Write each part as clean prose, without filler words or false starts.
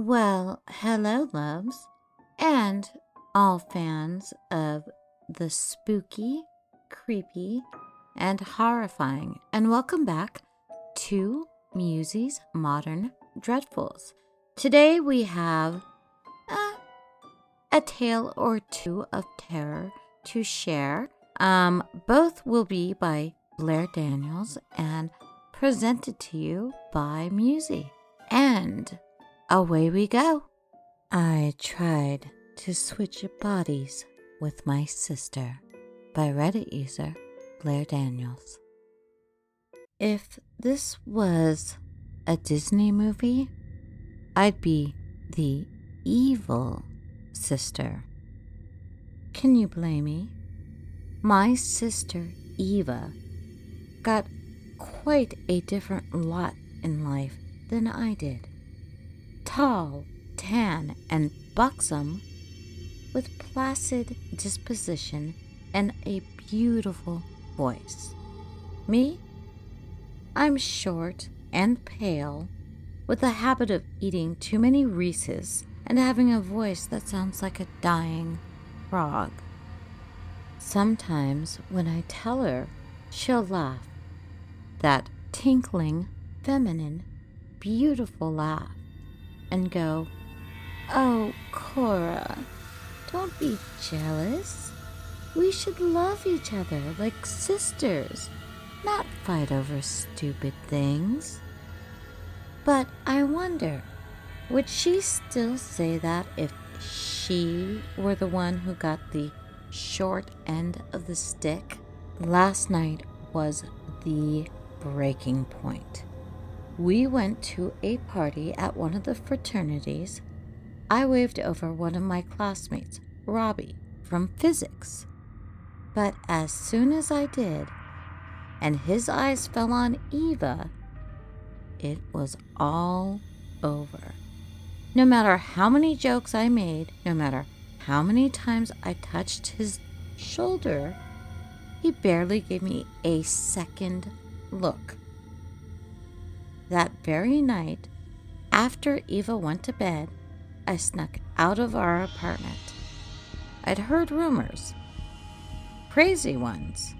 Well, hello, loves, and all fans of the spooky, creepy, and horrifying, and welcome back to Musey's Modern Dreadfuls. Today we have a tale or two of terror to share. Both will be by BlairDaniels and presented to you by Musey. And away we go. I tried to switch bodies with my sister by Reddit user BlairDaniels. If this was a Disney movie, I'd be the evil sister. Can you blame me? My sister Eva got quite a different lot in life than I did. Tall, tan, and buxom, with placid disposition and a beautiful voice. Me? I'm short and pale, with a habit of eating too many Reese's and having a voice that sounds like a dying frog. Sometimes when I tell her, she'll laugh. That tinkling, feminine, beautiful laugh, and go, "Oh, Cora, don't be jealous. We should love each other like sisters, not fight over stupid things." But I wonder, would she still say that if she were the one who got the short end of the stick? Last night was the breaking point. We went to a party at one of the fraternities. I waved over one of my classmates, Robbie, from physics. But as soon as I did, and his eyes fell on Eva, it was all over. No matter how many jokes I made, no matter how many times I touched his shoulder, he barely gave me a second look. That very night, after Eva went to bed, I snuck out of our apartment. I'd heard rumors, crazy ones,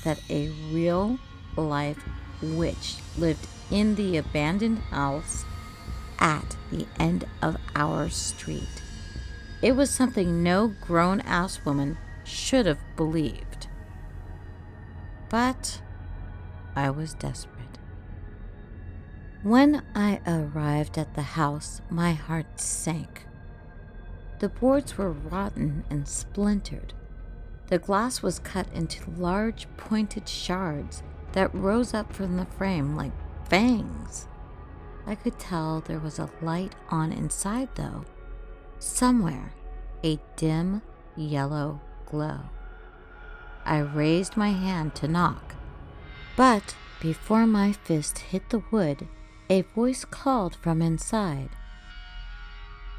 that a real-life witch lived in the abandoned house at the end of our street. It was something no grown-ass woman should have believed. But I was desperate. When I arrived at the house, my heart sank. The boards were rotten and splintered. The glass was cut into large pointed shards that rose up from the frame like fangs. I could tell there was a light on inside, though. Somewhere, a dim yellow glow. I raised my hand to knock, but before my fist hit the wood, a voice called from inside.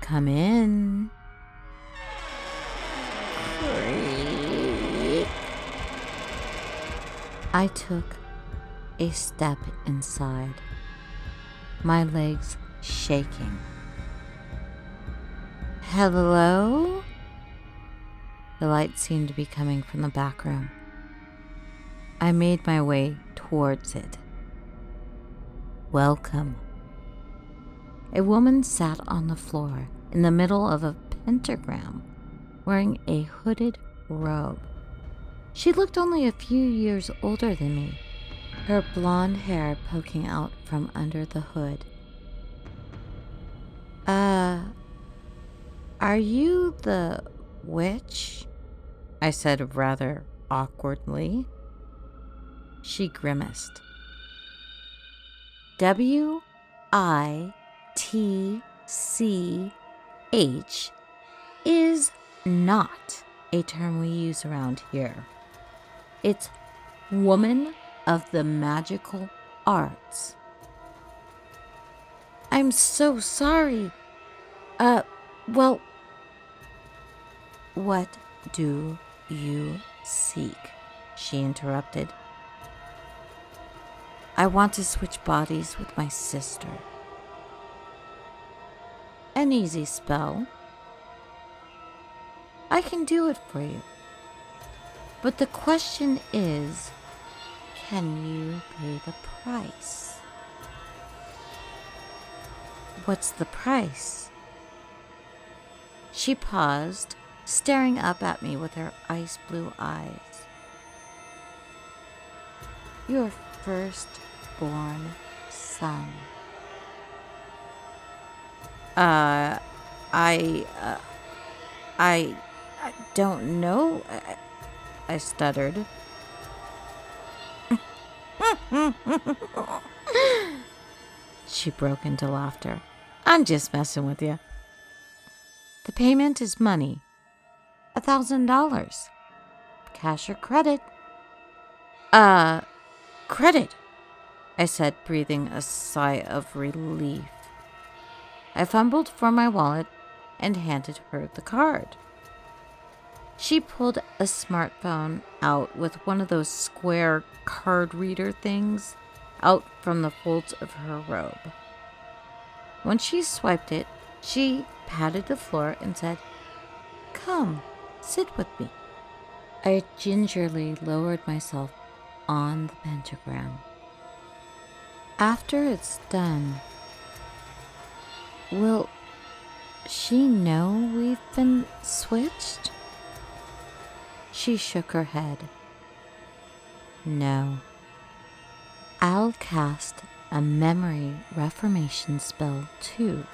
"Come in." I took a step inside, my legs shaking. "Hello?" The light seemed to be coming from the back room. I made my way towards it. "Welcome." A woman sat on the floor in the middle of a pentagram, wearing a hooded robe. She looked only a few years older than me, her blonde hair poking out from under the hood. Are you the witch?" I said rather awkwardly. She grimaced. WITCH is not a term we use around here. It's woman of the magical arts. "I'm so sorry. Well, what do you seek?" she interrupted. "I want to switch bodies with my sister." an easy spell. I can do it for you. But the question is, can you pay the price? What's the price? She paused, staring up at me with her ice blue eyes. Your firstborn son. I don't know, I stuttered. She broke into laughter. I'm just messing with you. The payment is money. $1,000. Cash or credit? Credit, I said, breathing a sigh of relief. I fumbled for my wallet and handed her the card. She pulled a smartphone out with one of those square card reader things out from the folds of her robe. When she swiped it, she patted the floor and said, "Come, sit with me." I gingerly lowered myself on the pentagram. After it's done, will she know we've been switched? She shook her head. No. I'll cast a memory reformation spell too,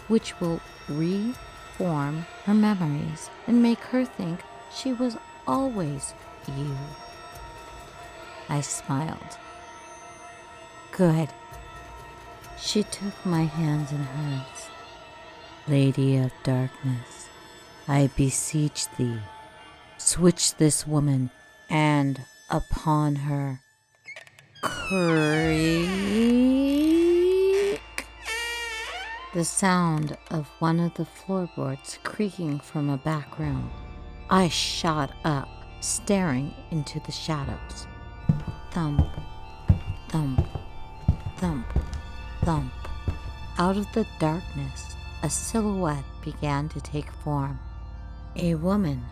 which will reform her memories and make her think she was always you. I smiled. Good. She took my hands in hers. Lady of Darkness, I beseech thee, switch this woman, and upon her creak. The sound of one of the floorboards creaking from a back room. I shot up, staring into the shadows. Thump, thump, thump, thump. Out of the darkness, a silhouette began to take form. A woman,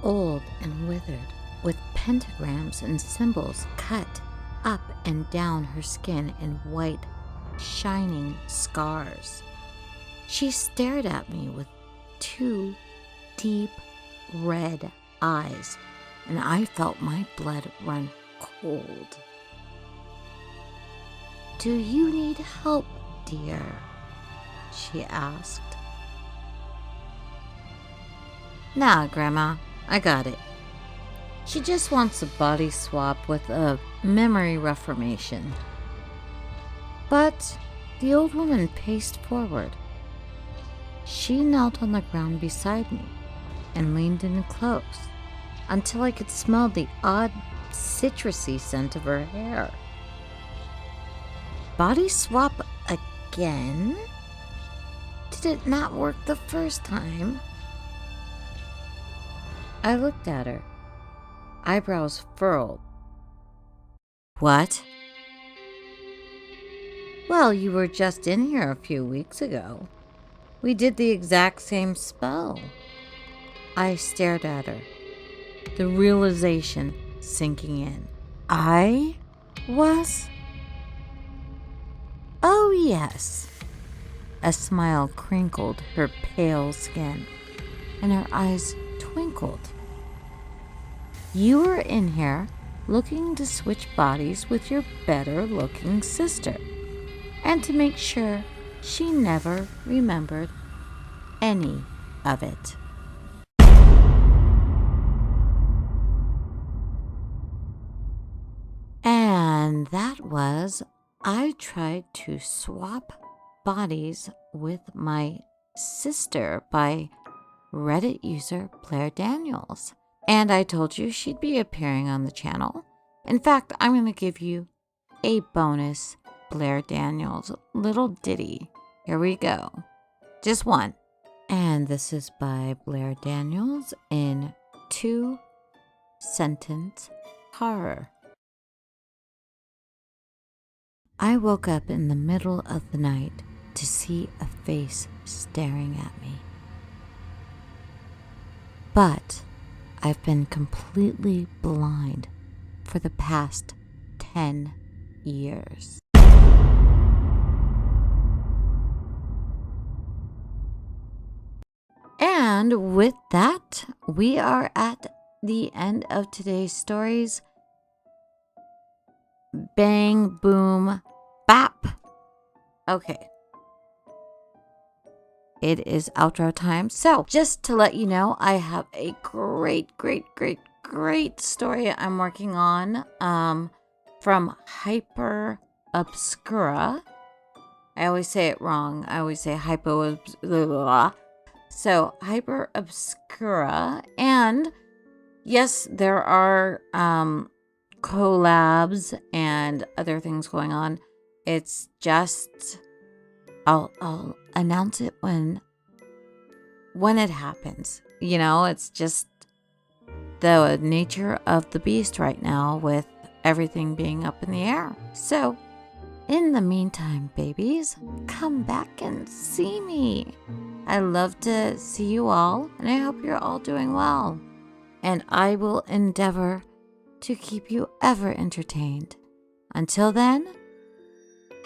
old and withered, with pentagrams and symbols cut up and down her skin in white, shining scars. She stared at me with two deep red eyes, and I felt my blood run cold. Do you need help, dear? She asked. Nah, Grandma, I got it. She just wants a body swap with a memory reformation. But the old woman paced forward. She knelt on the ground beside me and leaned in close until I could smell the odd citrusy scent of her hair. Body swap again? Did it not work the first time? I looked at her, eyebrows furrowed. What? Well, you were just in here a few weeks ago. We did the exact same spell. I stared at her, the realization sinking in. I was? Oh, yes. A smile crinkled her pale skin, and her eyes twinkled. You were in here looking to switch bodies with your better-looking sister, and to make sure she never remembered any of it. And that was, I tried to swap bodies with my sister by Reddit user BlairDaniels. And I told you she'd be appearing on the channel. In fact, I'm going to give you a bonus BlairDaniels little ditty. Here we go. Just one. And this is by BlairDaniels in 2-sentence horror. I woke up in the middle of the night to see a face staring at me. But I've been completely blind for the past 10 years. And with that, we are at the end of today's stories. Bang, boom, bap. Okay. It is outro time. So, just to let you know, I have a great story I'm working on from Hyper Obscura. I always say it wrong. I always say hypo. So, Hyper Obscura. And yes, there are collabs and other things going on. It's just I'll announce it when it happens. You know, it's just the nature of the beast right now with everything being up in the air. So, in the meantime, babies, come back and see me. I love to see you all, and I hope you're all doing well. And I will endeavor to keep you ever entertained. Until then,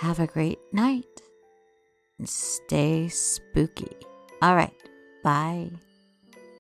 have a great night and stay spooky. All right, bye.